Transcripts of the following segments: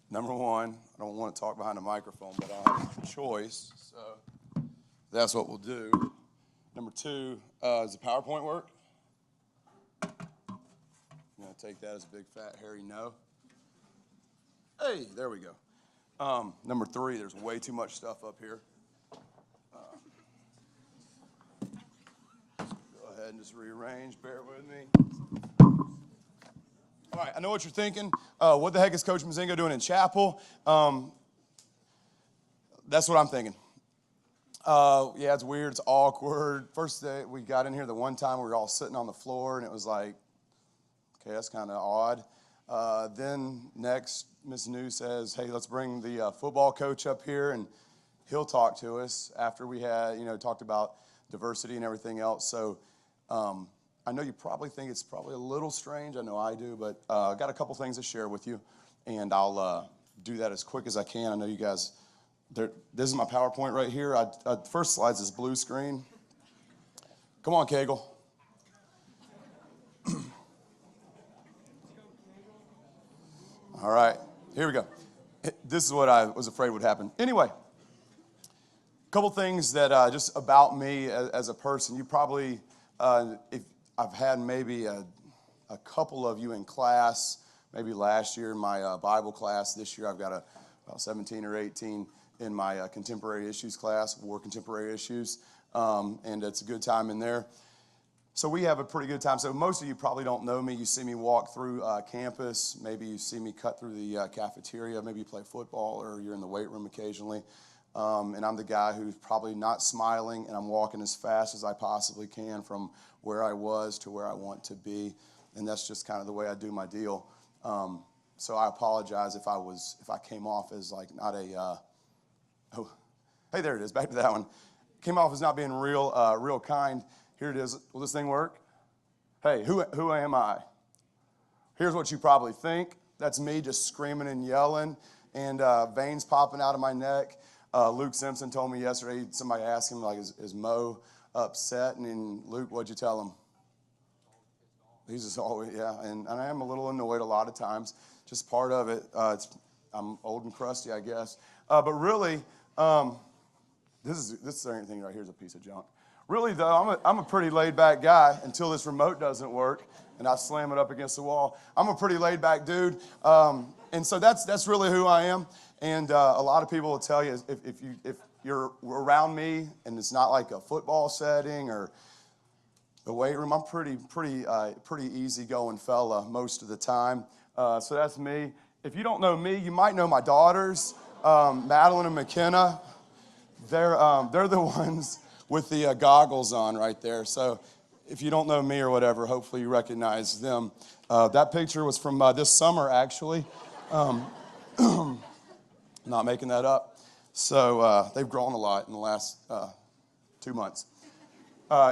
Number one, I don't want to talk behind a microphone, but I have a choice, so that's what we'll do. Number two, does the PowerPoint work? I'm going to take that as a big, fat, hairy no. Hey, there we go. Number three, there's way too much stuff up here. Go ahead and just rearrange. Bear with me. All right, I know what you're thinking. What the heck is Coach Mazingo doing in chapel? That's what I'm thinking. Yeah, it's weird. It's awkward. First day we got in here, the one time we were all sitting on the floor, and it was like, okay, that's kind of odd. Then next, Miss New says, hey, let's bring the football coach up here, and he'll talk to us after we had, talked about diversity and everything else. So I know you probably think it's probably a little strange. I know I do, but I got a couple things to share with you, and I'll do that as quick as I can. I know you guys, this is my PowerPoint right here. First slide's this blue screen. Come on, Kegel. All right, here we go. This is what I was afraid would happen. Anyway, a couple things that just about me as a person. You probably, if I've had maybe a couple of you in class, maybe last year in my Bible class. This year I've got about 17 or 18 in my contemporary issues class, war contemporary issues, and it's a good time in there. So we have a pretty good time. So most of you probably don't know me. You see me walk through campus. Maybe you see me cut through the cafeteria. Maybe you play football or you're in the weight room occasionally. And I'm the guy who's probably not smiling, and I'm walking as fast as I possibly can from where I was to where I want to be. And that's just kind of the way I do my deal. So I apologize if I came off as like not a, hey, there it is, back to that one. Came off as not being real kind. Here it is. Will this thing work? Hey, who am I? Here's what you probably think. That's me just screaming and yelling, and veins popping out of my neck. Luke Simpson told me yesterday, somebody asked him, like, is Mo upset? And then, Luke, what'd you tell him? He's just always, yeah. And I am a little annoyed a lot of times. Just part of it. I'm old and crusty, I guess. But really, this thing right here is a piece of junk. Really, though, I'm a pretty laid-back guy until this remote doesn't work, and I slam it up against the wall. I'm a pretty laid-back dude, and so that's really who I am. And a lot of people will tell you if you're around me and it's not like a football setting or the weight room, I'm pretty easygoing fella most of the time. So that's me. If you don't know me, you might know my daughters, Madeline and McKenna. They're the ones with the goggles on right there. So if you don't know me or whatever, hopefully you recognize them. That picture was from this summer, actually. Not making that up. So they've grown a lot in the last 2 months.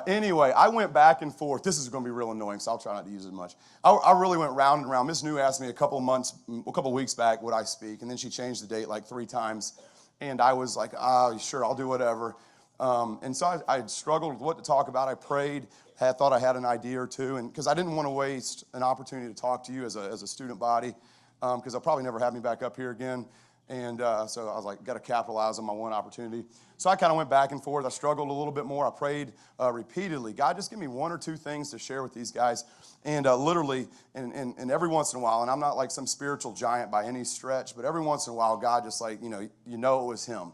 Anyway, I went back and forth. This is going to be real annoying, so I'll try not to use it as much. I really went round and round. Miss New asked me a couple weeks back would I speak, and then she changed the date like 3 times. And I was like, sure, I'll do whatever. And so I struggled with what to talk about. I prayed, thought I had an idea or two, and because I didn't want to waste an opportunity to talk to you as a student body, because they'll probably never have me back up here again. And so I was like, got to capitalize on my one opportunity. So I kind of went back and forth. I struggled a little bit more. I prayed repeatedly. God, just give me 1 or 2 things to share with these guys. And literally, and every once in a while, and I'm not like some spiritual giant by any stretch, but every once in a while, God just like, it was him.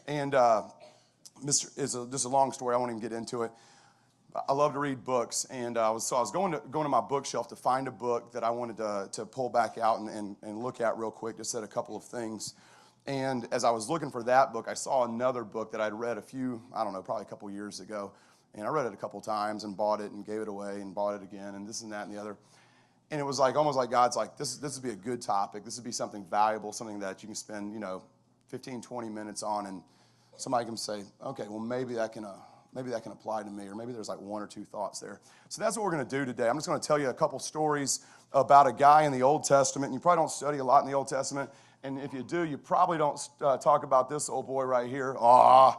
And it's just a long story. I won't even get into it. I love to read books, and I was going to my bookshelf to find a book that I wanted to pull back out and look at real quick, just said a couple of things. And as I was looking for that book, I saw another book that I'd read probably a couple years ago. And I read it a couple times and bought it and gave it away and bought it again and this and that and the other. And it was like almost like God's like, this would be a good topic. This would be something valuable, something that you can spend, 15, 20 minutes on, and somebody can say, okay, well, maybe that can apply to me, or maybe there's like 1 or 2 thoughts there. So that's what we're going to do today. I'm just going to tell you a couple stories about a guy in the Old Testament. And you probably don't study a lot in the Old Testament. And if you do, you probably don't talk about this old boy right here. I'm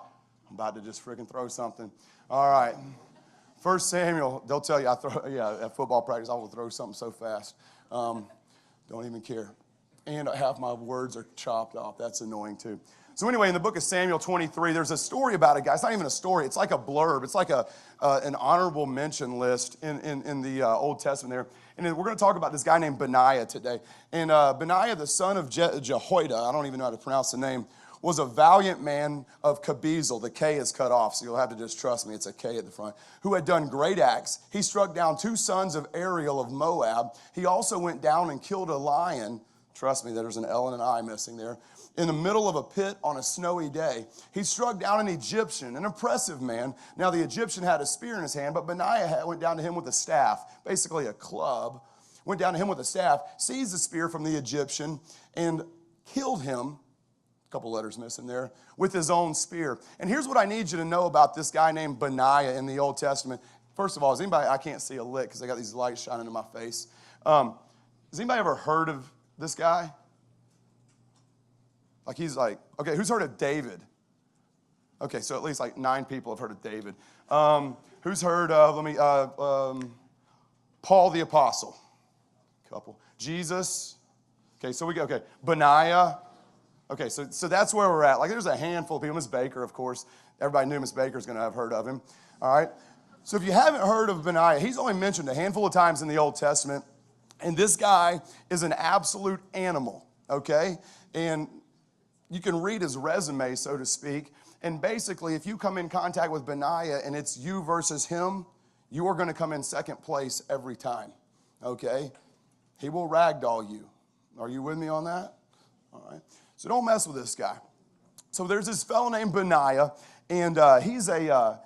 about to just freaking throw something. All right. 1 Samuel, they'll tell you, at football practice, I will throw something so fast. Don't even care. and half my words are chopped off. That's annoying too. So anyway, in the book of Samuel 23, there's a story about a guy. It's not even a story. It's like a blurb. It's like an honorable mention list in the Old Testament there. And then we're going to talk about this guy named Benaiah today. And Benaiah, the son of Jehoiada, I don't even know how to pronounce the name, was a valiant man of Kabezel. The K is cut off, so you'll have to just trust me. It's a K at the front. Who had done great acts. He struck down 2 sons of Ariel of Moab. He also went down and killed a lion. Trust me, there's an L and an I missing there. In the middle of a pit on a snowy day. He struck down an Egyptian, an impressive man. Now the Egyptian had a spear in his hand, but Benaiah went down to him with a staff, basically a club. Went down to him with a staff, seized the spear from the Egyptian, and killed him. A couple letters missing there, with his own spear. And here's what I need you to know about this guy named Benaiah in the Old Testament. First of all, is anybody, I can't see a lick because I got these lights shining in my face. Has anybody ever heard of this guy? Like he's like, okay, who's heard of David? Okay, so at least like 9 people have heard of David. Who's heard of, Paul the Apostle? Couple. Jesus. Okay, so we go, okay, Benaiah. Okay, so that's where we're at. Like there's a handful of people. Miss Baker, of course. Everybody knew Miss Baker's going to have heard of him. All right. So if you haven't heard of Benaiah, he's only mentioned a handful of times in the Old Testament. And this guy is an absolute animal, okay? And you can read his resume, so to speak. And basically, if you come in contact with Benaiah and it's you versus him, you are going to come in second place every time, okay? He will ragdoll you. Are you with me on that? All right. So don't mess with this guy. So there's this fellow named Benaiah, and he's a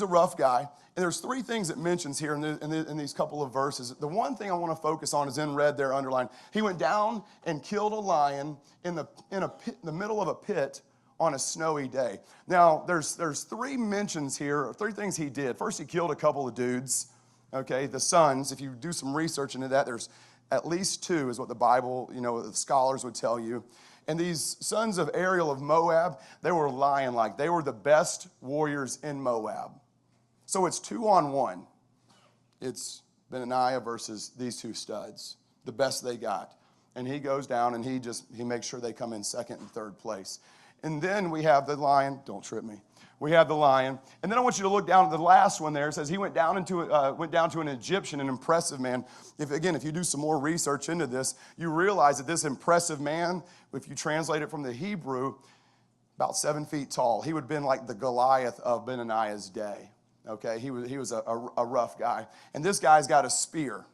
rough guy. And there's 3 things it mentions here in these couple of verses. The one thing I want to focus on is in red there, underlined. He went down and killed a lion in the middle of a pit on a snowy day. Now, there's 3 mentions here, 3 things he did. First, he killed a couple of dudes, okay, the sons. If you do some research into that, there's at least 2 is what the Bible, the scholars would tell you. And these sons of Ariel of Moab, they were lion-like. They were the best warriors in Moab. So it's 2-on-1. It's Benaiah versus these 2 studs, the best they got. And he goes down and he makes sure they come in second and third place. And then we have the lion. Don't trip me. We have the lion. And then I want you to look down at the last one there. It says he went down to an Egyptian, an impressive man. If you do some more research into this, you realize that this impressive man, if you translate it from the Hebrew, about 7 feet tall. He would have been like the Goliath of Benaiah's day. Okay, he was a rough guy. And this guy's got a spear.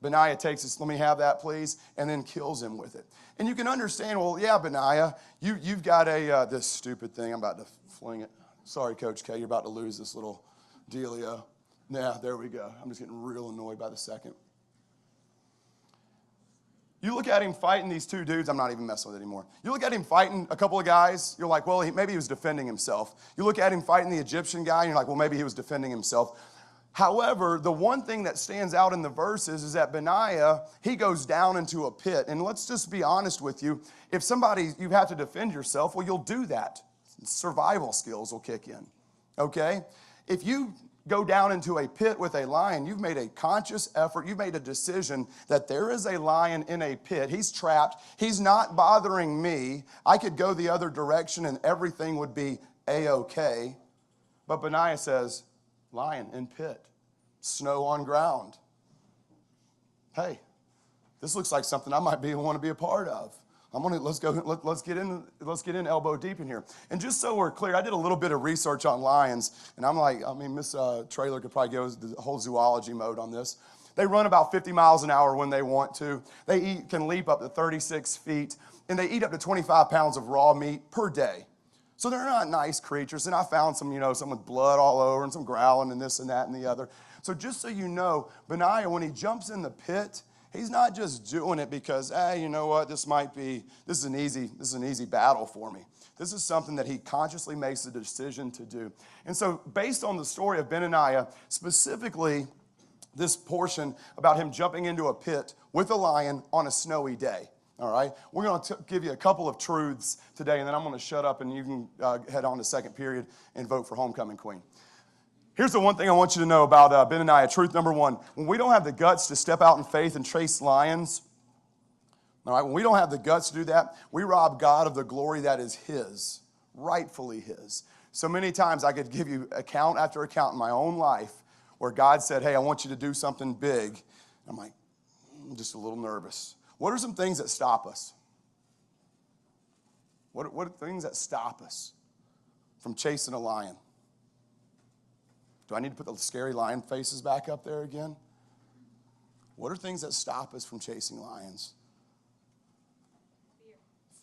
Benaiah takes this, let me have that please, and then kills him with it. And you can understand, well, yeah, Benaiah, you've got this stupid thing. I'm about to fling it. Sorry, Coach K, you're about to lose this little dealio. Yeah, there we go. I'm just getting real annoyed by the second. You look at him fighting these 2 dudes. I'm not even messing with it anymore. You look at him fighting a couple of guys. You're like, well, maybe he was defending himself. You look at him fighting the Egyptian guy, and you're like, well, maybe he was defending himself. However, the one thing that stands out in the verses is that Benaiah, he goes down into a pit. And let's just be honest with you. If you have to defend yourself, well, you'll do that. Survival skills will kick in, okay? If you go down into a pit with a lion, you've made a conscious effort. You've made a decision that there is a lion in a pit. He's trapped. He's not bothering me. I could go the other direction and everything would be A-okay. But Benaiah says, lion in pit, snow on ground. Hey, this looks like something I might want to be a part of. Let's get in elbow deep in here. And just so we're clear, I did a little bit of research on lions, and Miss Traylor could probably go the whole zoology mode on this. They run about 50 miles an hour when they want to. They can leap up to 36 feet, and they eat up to 25 pounds of raw meat per day. So they're not nice creatures. And I found some with blood all over and some growling and this and that and the other. So just so you know, Benaiah, when he jumps in the pit, he's not just doing it because, hey, you know what, this is an easy battle for me. This is something that he consciously makes a decision to do. And so based on the story of Benaiah, specifically this portion about him jumping into a pit with a lion on a snowy day, all right? We're going to give you a couple of truths today, and then I'm going to shut up and you can head on to second period and vote for homecoming queen. Here's the one thing I want you to know about Benaiah. Truth number 1, when we don't have the guts to step out in faith and chase lions, All right, when we don't have the guts to do that, we rob God of the glory that is his, rightfully his. So many times I could give you account after account in my own life where God said, hey, I want you to do something big. I'm like, I'm just a little nervous. What are some things that stop us? What are things that stop us from chasing a lion? Do I need to put the scary lion faces back up there again? What are things that stop us from chasing lions?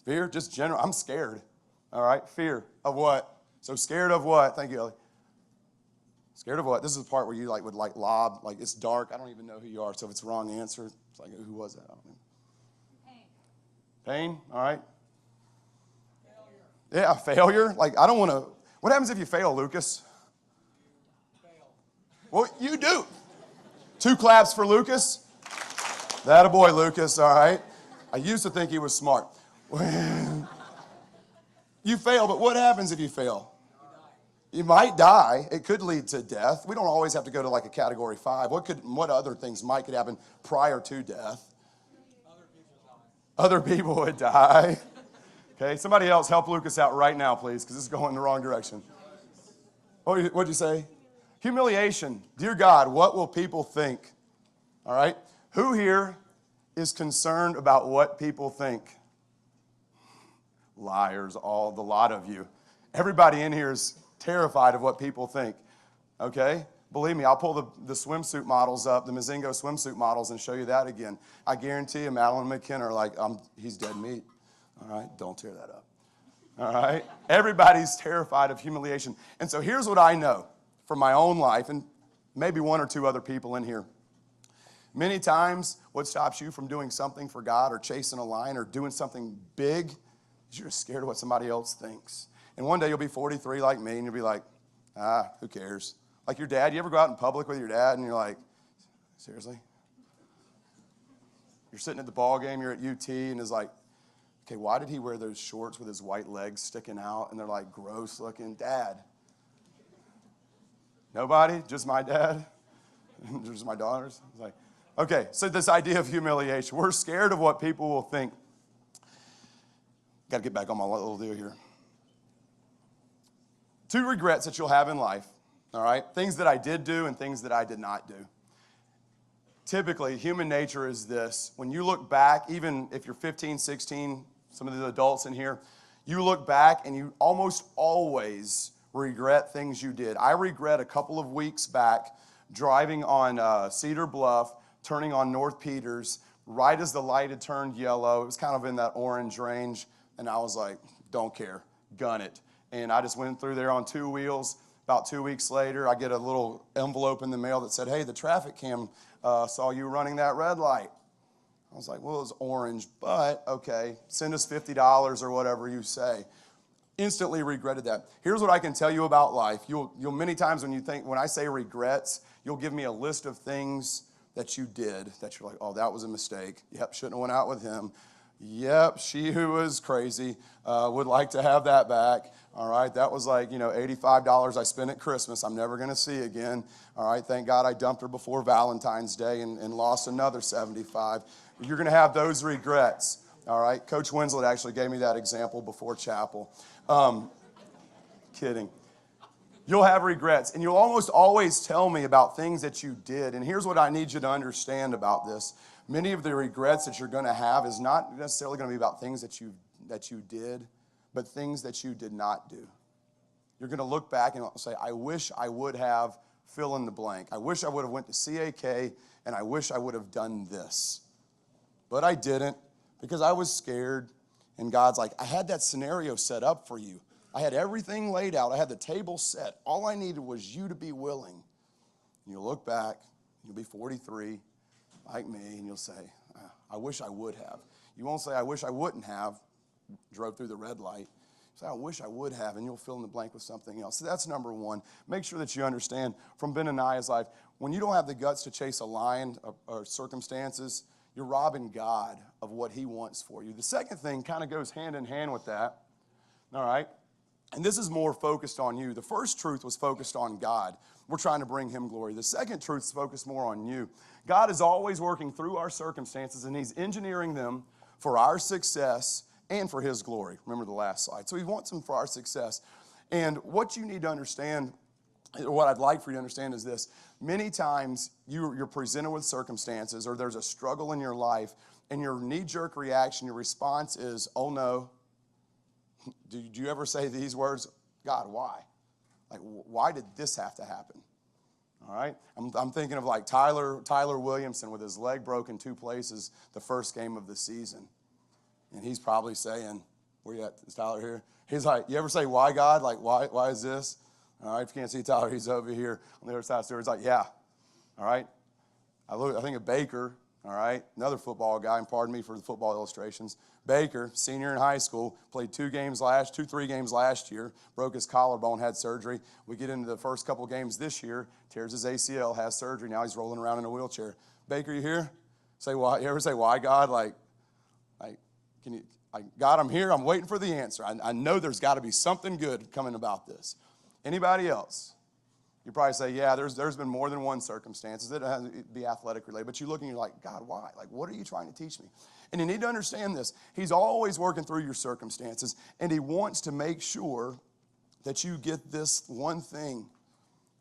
Fear, just general. I'm scared. All right, fear of what? So scared of what? Thank you, Ellie. Scared of what? This is the part where you would lob, it's dark. I don't even know who you are. So if it's the wrong answer, it's like, who was that? I don't know. Pain. Pain, all right. Failure. Yeah, failure. I don't want to. What happens if you fail, Lucas? Fail. Well, you do. 2 claps for Lucas. That a boy, Lucas, all right. I used to think he was smart. You fail, but what happens if you fail? You might die. It could lead to death. We don't always have to go to a category 5. What other things could happen prior to death? Other people would die. Okay, somebody else help Lucas out right now, please, because this is going in the wrong direction. What'd you say? Humiliation. Dear God, what will people think? All right? Who here is concerned about what people think? Liars, the lot of you. Everybody in here is terrified of what people think, okay? Believe me, I'll pull the swimsuit models up, the Mozingo swimsuit models, and show you that again. I guarantee you, Madeline and McKenna are like, he's dead meat. All right, don't tear that up. All right? Everybody's terrified of humiliation. And so here's what I know from my own life, and maybe 1 or 2 other people in here. Many times, what stops you from doing something for God or chasing a lion or doing something big is you're scared of what somebody else thinks. And one day you'll be 43 like me, and you'll be like, who cares? Like your dad, you ever go out in public with your dad, and you're like, seriously? You're sitting at the ball game, you're at UT, and it's like, okay, why did he wear those shorts with his white legs sticking out, and they're like gross looking? Dad. Nobody? Just my dad? Just my daughters? It's like, okay, so this idea of humiliation. We're scared of what people will think. Got to get back on my little deal here. 2 regrets that you'll have in life, all right? Things that I did do and things that I did not do. Typically, human nature is this. When you look back, even if you're 15, 16, some of the adults in here, you look back and you almost always regret things you did. I regret a couple of weeks back driving on Cedar Bluff, turning on North Peters, right as the light had turned yellow. It was kind of in that orange range, and I was like, don't care, gun it. And I just went through there on 2 wheels. About 2 weeks later, I get a little envelope in the mail that said, hey, the traffic cam saw you running that red light. I was like, well, it was orange, but okay, send us $50 or whatever you say. Instantly regretted that. Here's what I can tell you about life. You'll many times when I say regrets, you'll give me a list of things that you did that you're like, oh, that was a mistake. Yep, shouldn't have went out with him. Yep, she who was crazy would like to have that back. All right, that was like, $85 I spent at Christmas I'm never going to see again. All right, thank God I dumped her before Valentine's Day and lost another 75. You're going to have those regrets. All right, Coach Winslet actually gave me that example before chapel. Kidding. You'll have regrets, and you'll almost always tell me about things that you did. And here's what I need you to understand about this. Many of the regrets that you're going to have is not necessarily going to be about things that you did, but things that you did not do. You're going to look back and say, I wish I would have fill in the blank. I wish I would have went to CAK, and I wish I would have done this. But I didn't because I was scared, and God's like, I had that scenario set up for you. I had everything laid out. I had the table set. All I needed was you to be willing. And you'll look back, you'll be 43, like me, and you'll say, I wish I would have. You won't say, I wish I wouldn't have, drove through the red light. Say, I wish I would have, and you'll fill in the blank with something else. So that's number one. Make sure that you understand from Benaniah's life, when you don't have the guts to chase a lion or circumstances, you're robbing God of what he wants for you. The second thing kind of goes hand in hand with that, all right? And this is more focused on you. The first truth was focused on God. We're trying to bring him glory. The second truth is focused more on you. God is always working through our circumstances, and he's engineering them for our success and for his glory. Remember the last slide. So he wants them for our success. And what you need to understand, or what I'd like for you to understand is this. Many times you're presented with circumstances or there's a struggle in your life and your knee-jerk reaction, your response is, oh no. Do you ever say these words? God, why? Like, why did this have to happen? All right? I'm thinking of like Tyler Williamson with his leg broken 2 places the first game of the season. And he's probably saying, where you at? Is Tyler here? He's like, you ever say, why God? Like, why is this? All right, if you can't see Tyler, he's over here on the other side of the story. He's like, yeah. All right? I think of Baker, all right? Another football guy, and pardon me for the football illustrations. Baker, senior in high school, played 3 games last year, broke his collarbone, had surgery. We get into the first couple games this year, tears his ACL, has surgery. Now he's rolling around in a wheelchair. Baker, you here? Say why? You ever say, why, God? Like, can you, God, I'm here. I'm waiting for the answer. I know there's got to be something good coming about this. Anybody else? You probably say, yeah, there's been more than one circumstances. It has to be athletic related. But you look and you're like, God, why? Like, what are you trying to teach me? And you need to understand this. He's always working through your circumstances, and he wants to make sure that you get this one thing,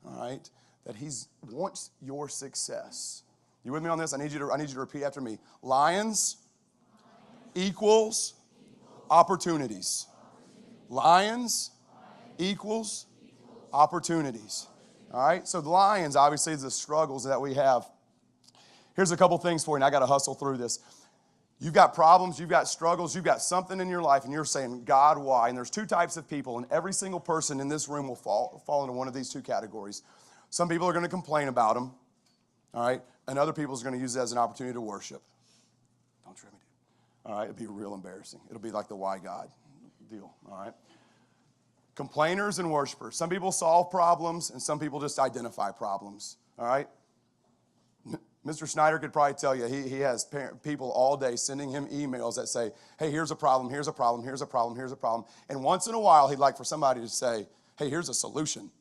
all right, that he wants your success. You with me on this? I need you to repeat after me. Lions equals opportunities. Lions equals opportunities. All right, so the lions, obviously, is the struggles that we have. Here's a couple things for you, and I got to hustle through this. You've got problems, you've got struggles, you've got something in your life, and you're saying, God, why? And there's 2 types of people, and every single person in this room will fall into one of these 2 categories. Some people are going to complain about them, all right, and other people are going to use it as an opportunity to worship. Don't trip me, dude. All right, it'll be real embarrassing. It'll be like the why God deal, all right? Complainers and worshipers. Some people solve problems, and some people just identify problems, all right? Mr. Snyder could probably tell you, he has people all day sending him emails that say, hey, here's a problem, here's a problem, here's a problem, here's a problem. And once in a while, he'd like for somebody to say, hey, here's a solution,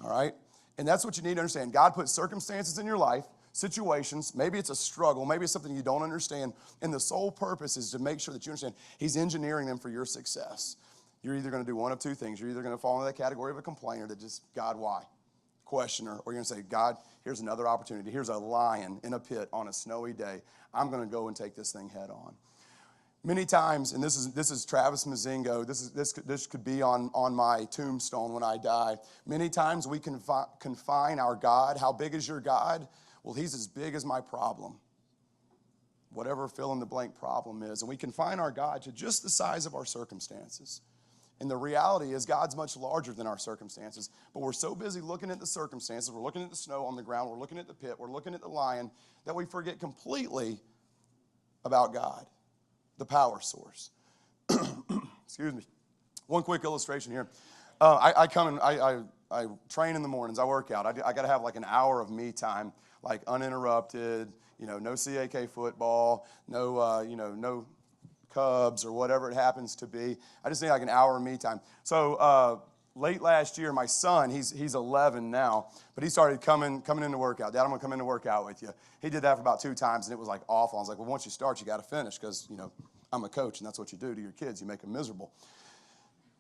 all right? And that's what you need to understand. God puts circumstances in your life, situations, maybe it's a struggle, maybe it's something you don't understand, and the sole purpose is to make sure that you understand he's engineering them for your success. You're either going to do one of 2 things. You're either going to fall into that category of a complainer that just, God, why? Questioner, or you're going to say, God, here's another opportunity. Here's a lion in a pit on a snowy day. I'm going to go and take this thing head on. Many times, and this is Travis Mazingo, this could be on my tombstone when I die. Many times we confine our God. How big is your God? Well, he's as big as my problem. Whatever fill in the blank problem is. And we confine our God to just the size of our circumstances. And the reality is God's much larger than our circumstances. But we're so busy looking at the circumstances, we're looking at the snow on the ground, we're looking at the pit, we're looking at the lion, that we forget completely about God, the power source. Excuse me. One quick illustration here. I train in the mornings, I work out. I got to have like an hour of me time, like uninterrupted, no CAK football, no Cubs or whatever it happens to be. I just need like an hour of me time. So late last year, my son, he's 11 now, but he started coming in to work out. Dad, I'm going to come in to work out with you. He did that for about 2 times, and it was like awful. I was like, well, once you start, you got to finish because, I'm a coach, and that's what you do to your kids. You make them miserable.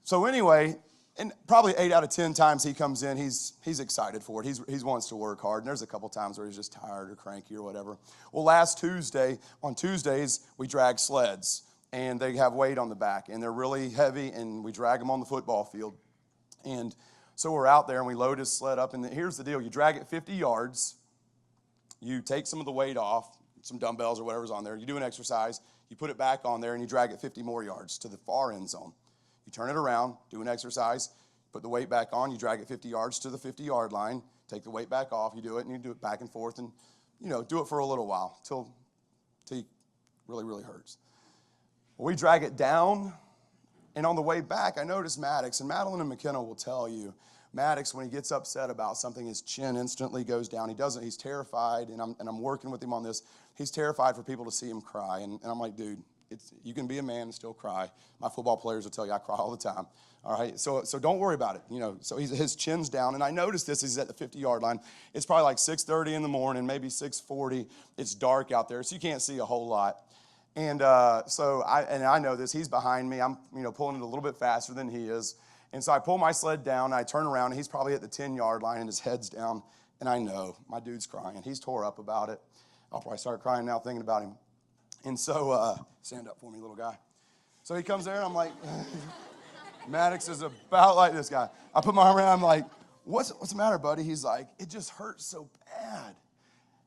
So anyway, and probably 8 out of 10 times he comes in, he's excited for it. He wants to work hard, and there's a couple times where he's just tired or cranky or whatever. Well, on Tuesdays, we drag sleds. And they have weight on the back, and they're really heavy, and we drag them on the football field. And so we're out there, and we load his sled up, and here's the deal. You drag it 50 yards, you take some of the weight off, some dumbbells or whatever's on there, you do an exercise, you put it back on there, and you drag it 50 more yards to the far end zone. You turn it around, do an exercise, put the weight back on, you drag it 50 yards to the 50-yard line, take the weight back off, you do it, and you do it back and forth, and, do it for a little while till it really, really hurts. We drag it down, and on the way back, I noticed Maddox, and Madeline and McKenna will tell you, Maddox, when he gets upset about something, his chin instantly goes down. He's terrified, and I'm working with him on this. He's terrified for people to see him cry, and I'm like, dude, you can be a man and still cry. My football players will tell you I cry all the time, all right? So don't worry about it, So his chin's down, and I noticed this. He's at the 50-yard line. It's probably like 6:30 in the morning, maybe 6:40. It's dark out there, so you can't see a whole lot. And so I know this. He's behind me. I'm pulling it a little bit faster than he is. And so I pull my sled down, and I turn around, and he's probably at the 10-yard line, and his head's down. And I know my dude's crying. He's tore up about it. I'll probably start crying now thinking about him. And so, stand up for me, little guy. So he comes there, and I'm like, Maddox is about like this guy. I put my arm around him, I'm like, what's the matter, buddy? He's like, it just hurts so bad.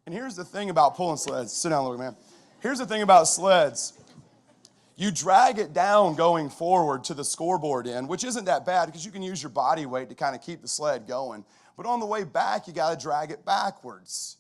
And here's the thing about pulling sleds. Sit down, little man. Here's the thing about sleds. You drag it down going forward to the scoreboard end, which isn't that bad because you can use your body weight to kind of keep the sled going. But on the way back, you got to drag it backwards.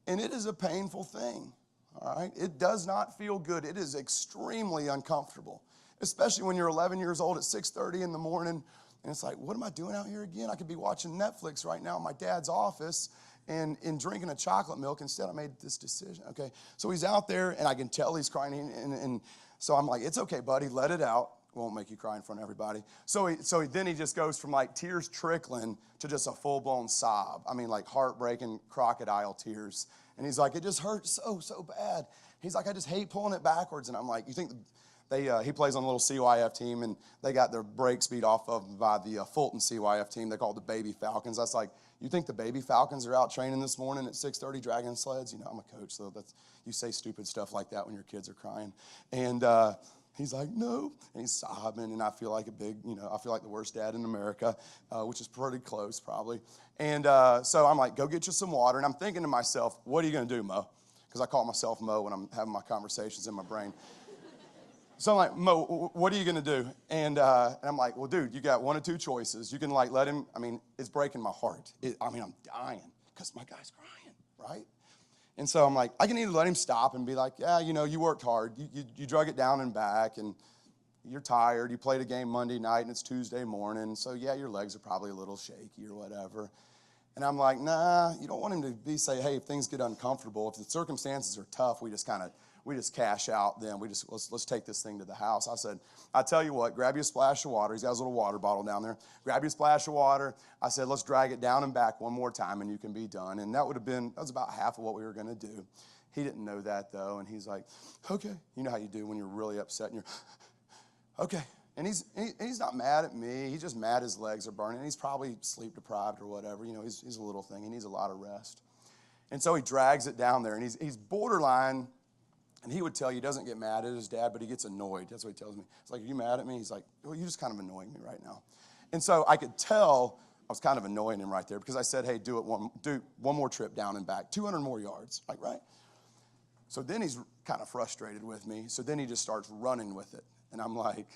And it is a painful thing, all right? It does not feel good. It is extremely uncomfortable, especially when you're 11 years old at 6:30 in the morning. And it's like, what am I doing out here again? I could be watching Netflix right now in my dad's office and drinking a chocolate milk. Instead, I made this decision. Okay, so he's out there, and I can tell he's crying. And so I'm like, it's okay, buddy, let it out. Won't make you cry in front of everybody. Then he just goes from like tears trickling to just a full-blown sob. I mean, like heartbreaking crocodile tears. And he's like, it just hurts so bad. He's like, I just hate pulling it backwards. And I'm like, you think he plays on a little CYF team, and they got their break speed off of by the Fulton CYF team. They call it the Baby Falcons. That's like, you think the Baby Falcons are out training this morning at 6:30 dragging sleds? I'm a coach, so you say stupid stuff like that when your kids are crying. And he's like, no, and he's sobbing, and I feel like I feel like the worst dad in America, which is pretty close probably. And so I'm like, go get you some water. And I'm thinking to myself, what are you going to do, Mo? Because I call myself Mo when I'm having my conversations in my brain. So I'm like, Mo, what are you going to do? And I'm like, well, dude, you got one of two choices. You can like let him, it's breaking my heart. I'm dying because my guy's crying, right? And so I'm like, I can either let him stop and be like, yeah, you worked hard. You drug it down and back, and you're tired. You played a game Monday night, and it's Tuesday morning. So, yeah, your legs are probably a little shaky or whatever. And I'm like, nah, you don't want him to say, hey, if things get uncomfortable, if the circumstances are tough, we just cash out then. Let's take this thing to the house. I said, I tell you what, grab you a splash of water. He's got his little water bottle down there. Grab you a splash of water. I said, let's drag it down and back one more time, and you can be done. And that was about half of what we were going to do. He didn't know that, though, and he's like, okay. You know how you do when you're really upset, and you're, okay. And he's not mad at me. He's just mad his legs are burning. He's probably sleep deprived or whatever. He's a little thing. He needs a lot of rest. And so he drags it down there, and he's borderline. And he would tell you he doesn't get mad at his dad, but he gets annoyed. That's what he tells me. It's like, are you mad at me? He's like, well, you're just kind of annoying me right now. And so I could tell I was kind of annoying him right there because I said, hey, do one more trip down and back, 200 more yards. Like, right? So then he's kind of frustrated with me. So then he just starts running with it. And I'm like,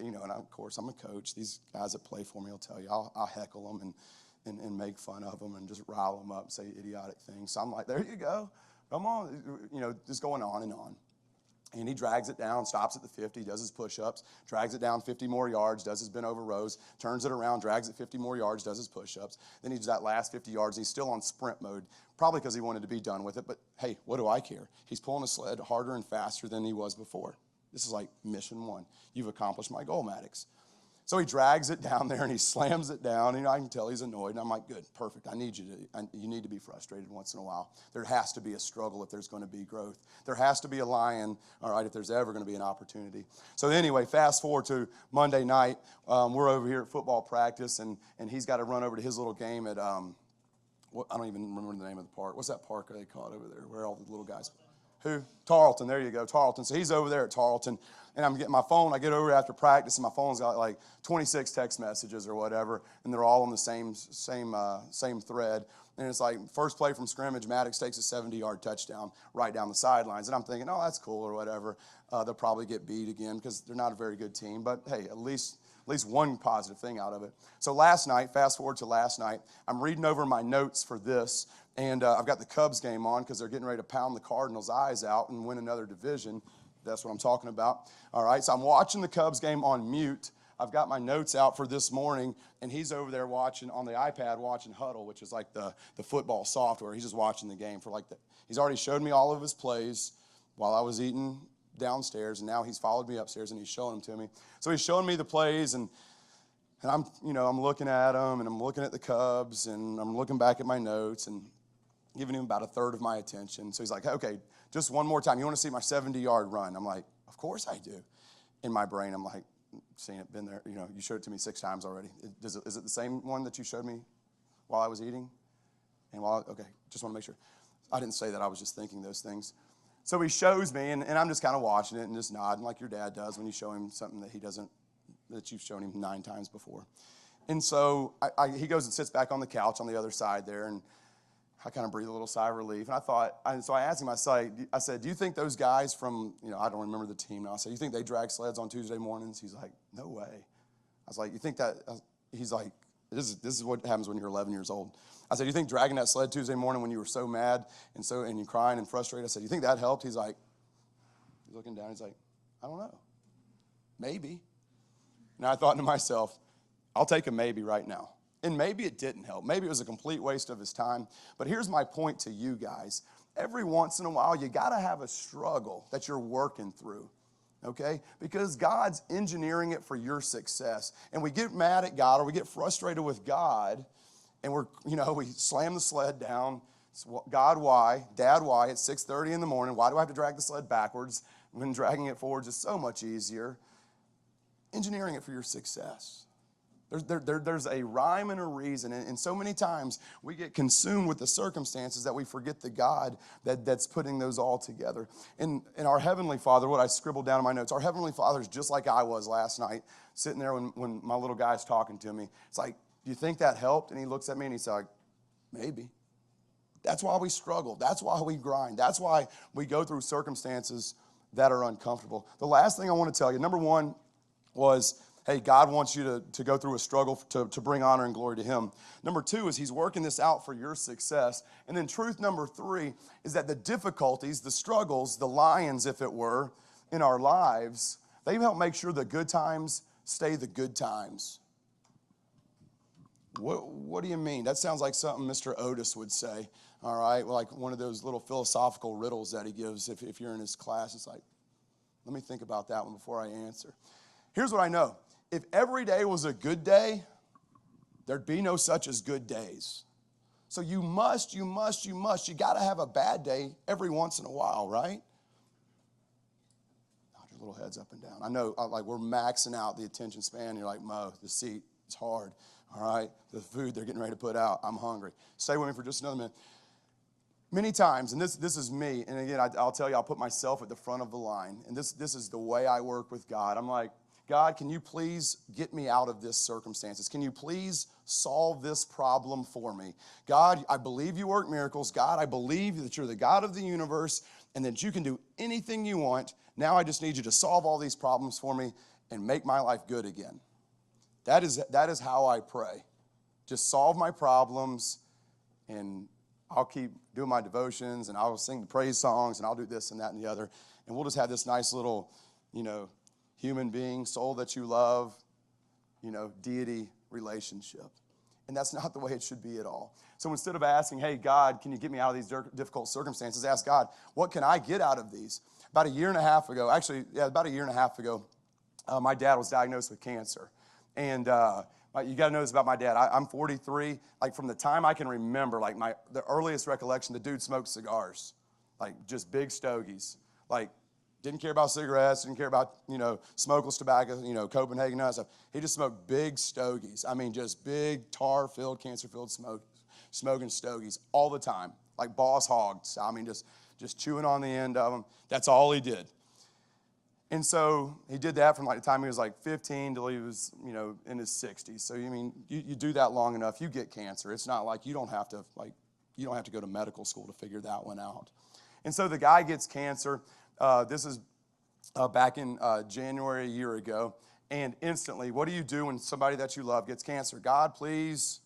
and of course, I'm a coach. These guys that play for me will tell you, I'll heckle them and make fun of them and just rile them up, say idiotic things. So I'm like, there you go. Come on, just going on and on. And he drags it down, stops at the 50, does his push-ups, drags it down 50 more yards, does his bent over rows, turns it around, drags it 50 more yards, does his push-ups. Then he does that last 50 yards. He's still on sprint mode, probably because he wanted to be done with it. But, hey, what do I care? He's pulling a sled harder and faster than he was before. This is like mission one. You've accomplished my goal, Maddox. So he drags it down there, and he slams it down. I can tell he's annoyed. And I'm like, good, perfect. You need to be frustrated once in a while. There has to be a struggle if there's going to be growth. There has to be a lion, all right, if there's ever going to be an opportunity. So anyway, fast forward to Monday night. We're over here at football practice, and he's got to run over to his little game at, I don't even remember the name of the park. What's that park they call it over there where all the little guys Who? Tarleton, there you go, Tarleton. So he's over there at Tarleton, and I'm getting my phone. I get over after practice, and my phone's got like 26 text messages or whatever, and they're all on the same thread. And it's like, first play from scrimmage, Maddox takes a 70-yard touchdown right down the sidelines. And I'm thinking, oh, that's cool or whatever. They'll probably get beat again because they're not a very good team. But, hey, at least one positive thing out of it. So last night, fast forward to last night, I'm reading over my notes for this. And I've got the Cubs game on because they're getting ready to pound the Cardinals' eyes out and win another division. That's what I'm talking about. All right, so I'm watching the Cubs game on mute. I've got my notes out for this morning, and he's over there watching on the iPad, watching Huddle, which is like the football software. He's just watching the game for like that. He's already showed me all of his plays while I was eating downstairs, and now he's followed me upstairs, and he's showing them to me. So he's showing me the plays, and I'm looking at them, and I'm looking at the Cubs, and I'm looking back at my notes, and giving him about a third of my attention. So he's like, okay, just one more time. You want to see my 70-yard run? I'm like, of course I do. In my brain, I'm like, seen it, been there. You know, you showed it to me 6 times already. Is it the same one that you showed me while I was eating? Okay, just want to make sure. I didn't say that. I was just thinking those things. So he shows me, and I'm just kind of watching it and just nodding like your dad does when you show him something that you've shown him 9 times before. And so he goes and sits back on the couch on the other side there, and I kind of breathe a little sigh of relief. And so I asked him, I said, do you think those guys from, I don't remember the team now. I said, you think they drag sleds on Tuesday mornings? He's like, no way. I was like, you think that? He's like, this is what happens when you're 11 years old. I said, you think dragging that sled Tuesday morning when you were so mad and you're crying and frustrated? I said, you think that helped? He's like, he's looking down. He's like, I don't know. Maybe. And I thought to myself, I'll take a maybe right now. And maybe it didn't help. Maybe it was a complete waste of his time. But here's my point to you guys. Every once in a while, you got to have a struggle that you're working through, okay? Because God's engineering it for your success. And we get mad at God or we get frustrated with God, and we slam the sled down. God, why? Dad, why? It's 6:30 in the morning. Why do I have to drag the sled backwards when dragging it forward is so much easier? Engineering it for your success. There's a rhyme and a reason, and so many times we get consumed with the circumstances that we forget the God that's putting those all together. And our Heavenly Father, what I scribbled down in my notes, our Heavenly Father is just like I was last night, sitting there when my little guy's talking to me. It's like, do you think that helped? And he looks at me and he's like, maybe. That's why we struggle. That's why we grind. That's why we go through circumstances that are uncomfortable. The last thing I want to tell you, number one was, hey, God wants you to go through a struggle to bring honor and glory to him. Number two is he's working this out for your success. And then truth number three is that the difficulties, the struggles, the lions, if it were, in our lives, they help make sure the good times stay the good times. What do you mean? That sounds like something Mr. Otis would say, all right? Well, like one of those little philosophical riddles that he gives if you're in his class. It's like, let me think about that one before I answer. Here's what I know. If every day was a good day, there'd be no such as good days. So you got to have a bad day every once in a while, right? Nod your little heads up and down. I know, like, we're maxing out the attention span. You're like, Mo, the seat, it's hard. All right, the food they're getting ready to put out, I'm hungry. Stay with me for just another minute. Many times, and this is me, and again, I'll tell you, I'll put myself at the front of the line, and this is the way I work with God. I'm like, God, can you please get me out of this circumstances? Can you please solve this problem for me? God, I believe you work miracles. God, I believe that you're the God of the universe and that you can do anything you want. Now I just need you to solve all these problems for me and make my life good again. That is how I pray. Just solve my problems, and I'll keep doing my devotions, and I'll sing the praise songs, and I'll do this and that and the other. And we'll just have this nice little, human being, soul that you love, deity relationship. And that's not the way it should be at all. So instead of asking, hey, God, can you get me out of these difficult circumstances? Ask God, what can I get out of these? About a year and a half ago, my dad was diagnosed with cancer. And you got to know this about my dad. I'm 43. Like, from the time I can remember, like the earliest recollection, the dude smoked cigars, like just big stogies. Like, didn't care about cigarettes, didn't care about, smokeless tobacco, Copenhagen, and stuff. He just smoked big stogies. I mean, just big tar-filled, cancer-filled smoking stogies all the time, like boss hogs. I mean, just chewing on the end of them. That's all he did. And so he did that from like the time he was like 15 till he was, in his 60s. So, you do that long enough, you get cancer. It's not like you don't have to go to medical school to figure that one out. And so the guy gets cancer. This is back in January a year ago. And instantly, what do you do when somebody that you love gets cancer? God, please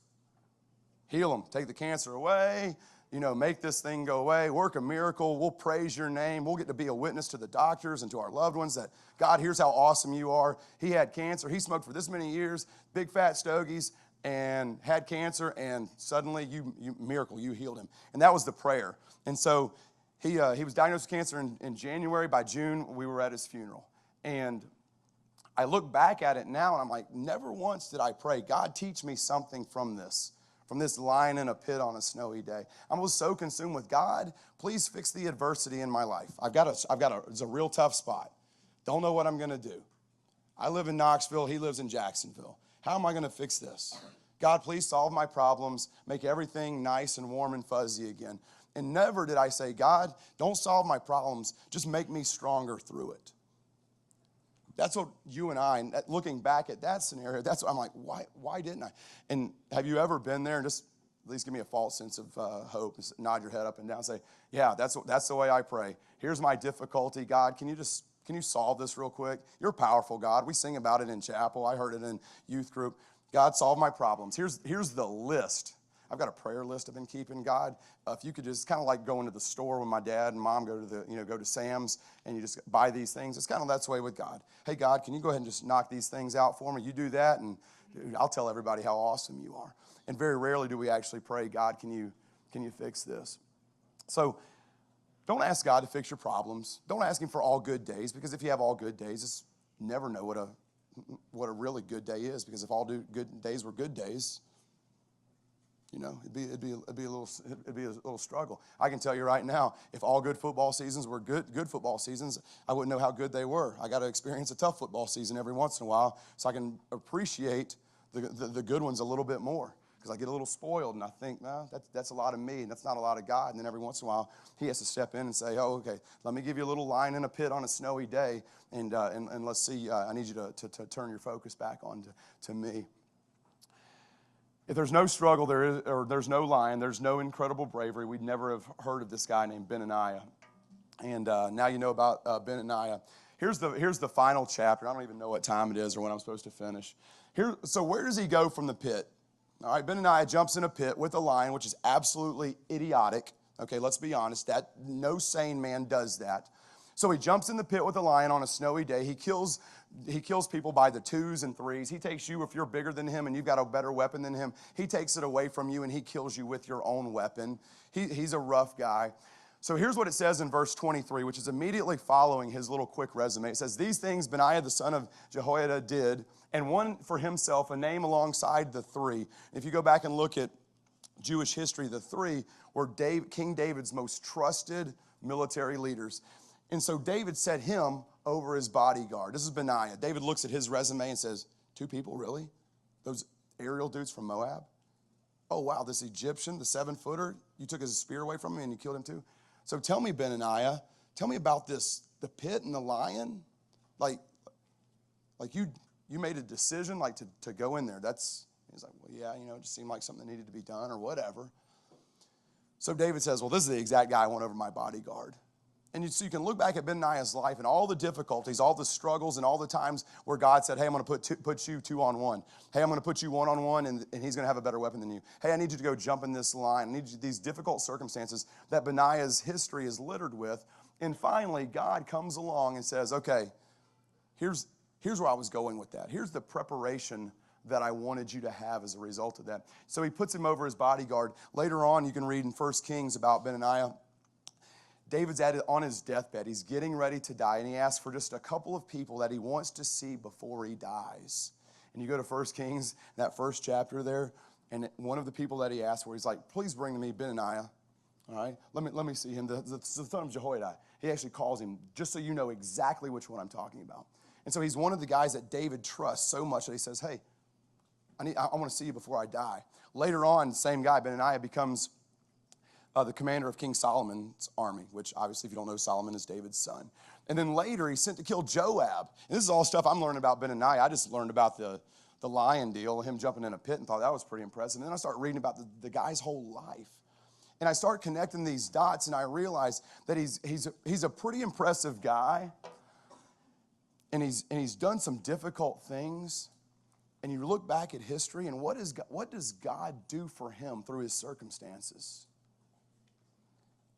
heal them. Take the cancer away. Make this thing go away. Work a miracle. We'll praise your name. We'll get to be a witness to the doctors and to our loved ones that, God, here's how awesome you are. He had cancer. He smoked for this many years, big fat stogies, and had cancer, and suddenly, miracle, you healed him. And that was the prayer. And so he was diagnosed with cancer in January. By June, we were at his funeral. And I look back at it now, and I'm like, never once did I pray, God, teach me something from this, from this lion in a pit on a snowy day. I was so consumed with God, please fix the adversity in my life. It's a real tough spot. Don't know what I'm going to do. I live in Knoxville. He lives in Jacksonville. How am I going to fix this? God, please solve my problems. Make everything nice and warm and fuzzy again. And never did I say, God, don't solve my problems. Just make me stronger through it. That's what you and I, looking back at that scenario, that's what I'm like, why didn't I? And have you ever been there and just at least give me a false sense of hope, and nod your head up and down and say, yeah, that's the way I pray. Here's my difficulty. God, can you solve this real quick? You're a powerful God. We sing about it in chapel. I heard it in youth group. God, solve my problems. Here's the list. I've got a prayer list I've been keeping. God, if you could just kind of like go into the store when my dad and mom go to Sam's and you just buy these things. It's kind of that's the way with God. Hey, God, can you go ahead and just knock these things out for me? You do that, and dude, I'll tell everybody how awesome you are. And very rarely do we actually pray, God, can you fix this? So don't ask God to fix your problems. Don't ask him for all good days, because if you have all good days, it's never know what a really good day is, because if all good days were good days, it'd be a little struggle. I can tell you right now, if all good football seasons were good football seasons, I wouldn't know how good they were. I got to experience a tough football season every once in a while so I can appreciate the good ones a little bit more, because I get a little spoiled and I think, no, that's a lot of me and that's not a lot of God. And then every once in a while, he has to step in and say, oh, okay, let me give you a little lion in a pit on a snowy day, and let's see, I need you to turn your focus back on to me. If there's no struggle, there's no lion, there's no incredible bravery, we'd never have heard of this guy named Benaiah. And now you know about Benaiah. Here's the final chapter. I don't even know what time it is or when I'm supposed to finish. So where does he go from the pit? All right, Benaiah jumps in a pit with a lion, which is absolutely idiotic. Okay, let's be honest. That no sane man does that. So he jumps in the pit with a lion on a snowy day. He kills people by the 2s and 3s. He takes you, if you're bigger than him and you've got a better weapon than him, he takes it away from you and he kills you with your own weapon. He's a rough guy. So here's what it says in verse 23, which is immediately following his little quick resume. It says, these things Benaiah the son of Jehoiada did, and won for himself a name alongside the 3. If you go back and look at Jewish history, the 3 were King David's most trusted military leaders. And so David set him over his bodyguard. This is Benaiah. David looks at his resume and says, 2 people, really? Those aerial dudes from Moab? Oh, wow, this Egyptian, the 7-footer, you took his spear away from him and you killed him too? So tell me, Benaiah, tell me about this, the pit and the lion. Like you made a decision to go in there. He's like, well, yeah, it just seemed like something that needed to be done or whatever. So David says, well, this is the exact guy I want over my bodyguard. And so you can look back at Benaiah's life and all the difficulties, all the struggles, and all the times where God said, hey, I'm going to put you 2-on-1. Hey, I'm going to put you 1-on-1, and he's going to have a better weapon than you. Hey, I need you to go jump in this line. I need these difficult circumstances that Benaiah's history is littered with. And finally, God comes along and says, okay, here's where I was going with that. Here's the preparation that I wanted you to have as a result of that. So he puts him over his bodyguard. Later on, you can read in 1 Kings about Benaiah. David's on his deathbed. He's getting ready to die, and he asks for just a couple of people that he wants to see before he dies. And you go to 1 Kings, that first chapter there, and one of the people that he asked for, he's like, please bring to me Benaiah. All right, let me see him, the son of Jehoiada. He actually calls him, just so you know exactly which one I'm talking about. And so he's one of the guys that David trusts so much that he says, hey, I want to see you before I die. Later on, same guy, Benaiah, becomes the commander of King Solomon's army, which obviously, if you don't know, Solomon is David's son. And then later, he's sent to kill Joab. And this is all stuff I'm learning about Benaiah. I just learned about the lion deal, him jumping in a pit, and thought that was pretty impressive. And then I start reading about the guy's whole life. And I start connecting these dots, and I realize that he's a pretty impressive guy, and he's done some difficult things. And you look back at history, and what does God do for him through his circumstances?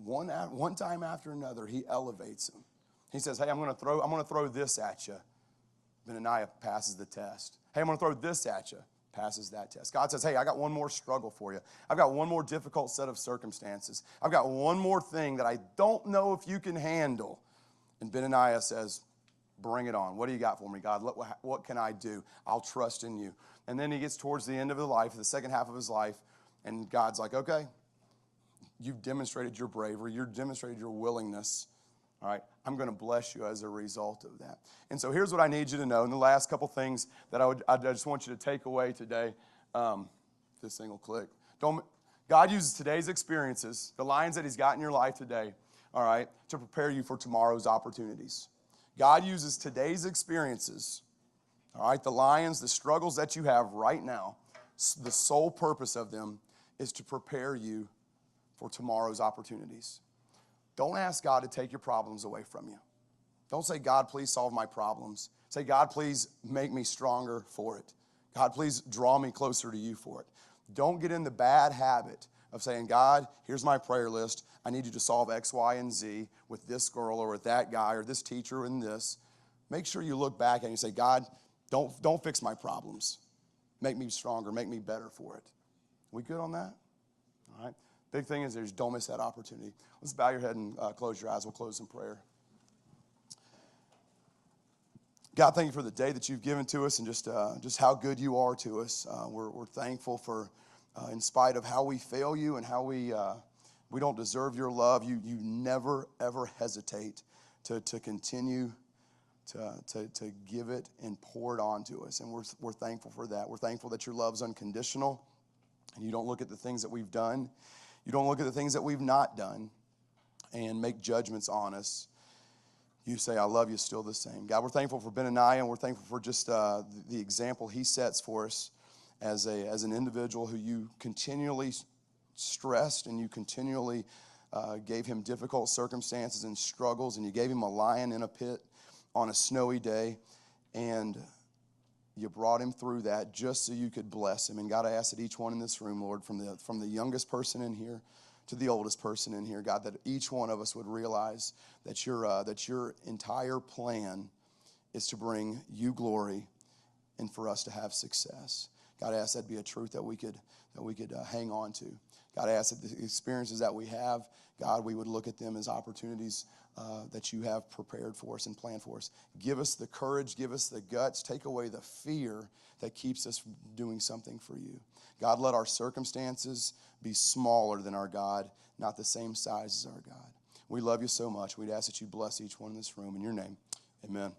One time after another, he elevates him. He says, hey, I'm going to throw this at you. Benaiah passes the test. Hey, I'm going to throw this at you. Passes that test. God says, hey, I got one more struggle for you. I've got one more difficult set of circumstances. I've got one more thing that I don't know if you can handle. And Benaiah says, bring it on. What do you got for me, God? What can I do? I'll trust in you. And then he gets towards the end of his life, the second half of his life, And God's like, okay, you've demonstrated your bravery. You've demonstrated your willingness. All right, I'm going to bless you as a result of that. And so here's what I need you to know. And the last couple things that I just want you to take away today. This thing will click. God uses today's experiences, the lines that he's got in your life today, all right, to prepare you for tomorrow's opportunities. God uses today's experiences, all right, the lions, the struggles that you have right now, the sole purpose of them is to prepare you for tomorrow's opportunities. Don't ask God to take your problems away from you. Don't say, God, please solve my problems. Say, God, please make me stronger for it. God, please draw me closer to you for it. Don't get in the bad habit of saying, God, here's my prayer list. I need you to solve X, Y, and Z with this girl or with that guy or this teacher and this. Make sure you look back and you say, God, don't fix my problems. Make me stronger. Make me better for it. We good on that? All right. Big thing is don't miss that opportunity. Let's bow your head and close your eyes. We'll close in prayer. God, thank you for the day that you've given to us and just how good you are to us. We're thankful for, in spite of how we fail you and how we don't deserve your love, you never, ever hesitate to continue to give it and pour it onto us. And we're thankful for that. We're thankful that your love's unconditional and you don't look at the things that we've done. You don't look at the things that we've not done and make judgments on us. You say, I love you still the same. God, we're thankful for Benaniah, and we're thankful for just the example he sets for us as an individual who you continually stressed and you continually gave him difficult circumstances and struggles, and you gave him a lion in a pit on a snowy day, and you brought him through that just so you could bless him. And God, I ask that each one in this room, Lord, from the youngest person in here to the oldest person in here, God, that each one of us would realize that your entire plan is to bring you glory and for us to have success. God, I ask that be a truth that we could hang on to. God, I ask that the experiences that we have, God, we would look at them as opportunities that you have prepared for us and planned for us. Give us the courage, give us the guts, take away the fear that keeps us from doing something for you. God, let our circumstances be smaller than our God, not the same size as our God. We love you so much. We'd ask that you bless each one in this room. In your name, amen.